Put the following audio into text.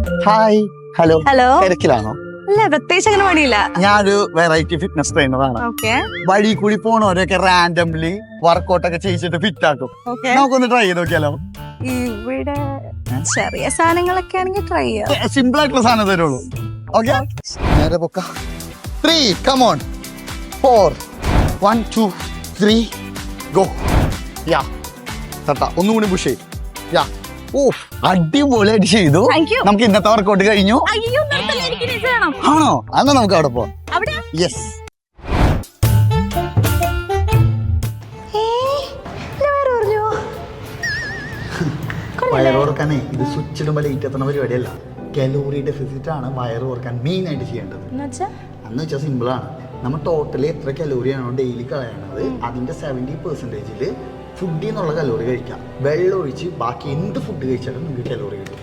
Hi hello hello തിരക്കിലാണോ? അല്ല പ്രത്യേകിച്ച് അങ്ങനെ പണിയില്ല. ഞാനൊരു വെറൈറ്റി ഫിറ്റ്നസ് ട്രെയിനറാണ്. ഓക്കെ വഴി കൂടി പോണവരൊക്കെ റാൻഡംലി വർക്കൗട്ട് ഒക്കെ ചെയ്യിച്ചിട്ട് ഫിറ്റ് ആക്കും. ഓക്കെ നമുക്കൊന്ന് ട്രൈ ചെയ്ത് നോക്കിയാലോ? ഇവിടെ ചെറിയ സാധനങ്ങളൊക്കെ ആണെങ്കിൽ ട്രൈ ചെയ്യാം. സിമ്പിൾ ആയിട്ടുള്ള സാധനം തരുള്ളൂ. ഓക്കെ നേരെ പൊക്ക. 3 കമോൺ 4 1 2 3 ഗോ. യാ തട്ട ഒന്നും കൂടി പുഷ് ചെയ്യും. യാ ഓ അടിപൊളിയായിട്ട് ചെയ്തു. Thank you. നമുക്ക് ഇന്നത്തെ വർക്കൗട്ട് കഴിഞ്ഞു. അയ്യോ നിർത്തല്ലേ, എനിക്ക് ഇത് വേണം. ആണോ? എന്നാ നമുക്ക് അവിടെ പോവാം. അവിടെ യെസ് വേറെ പറഞ്ഞു വയറ് ഓർക്കാനേ ഇത് സ്വിച്ച് ഇടുമ്പോൾ ലേറ്റ് എത്തുന്ന പരിപാടിയല്ല. കലോറി ഡെഫിസിറ്റ് ആണ് വയറ് ഓർക്കാൻ മെയിൻ ആയിട്ട് ചെയ്യേണ്ടത്. എന്ന് വെച്ചാൽ സിമ്പിളാണ്. നമ്മൾ ടോട്ടലി എത്ര കലോറിയാണോ ഡെയിലി കളയണത് അതിൻ്റെ 70% ഫുഡിൽ നിന്നുള്ള കലോറി കഴിക്കാം. വെള്ളം ഒഴിച്ച് ബാക്കി എന്ത് ഫുഡ് കഴിച്ചാലും നിങ്ങൾക്ക് കലോറി കിട്ടും.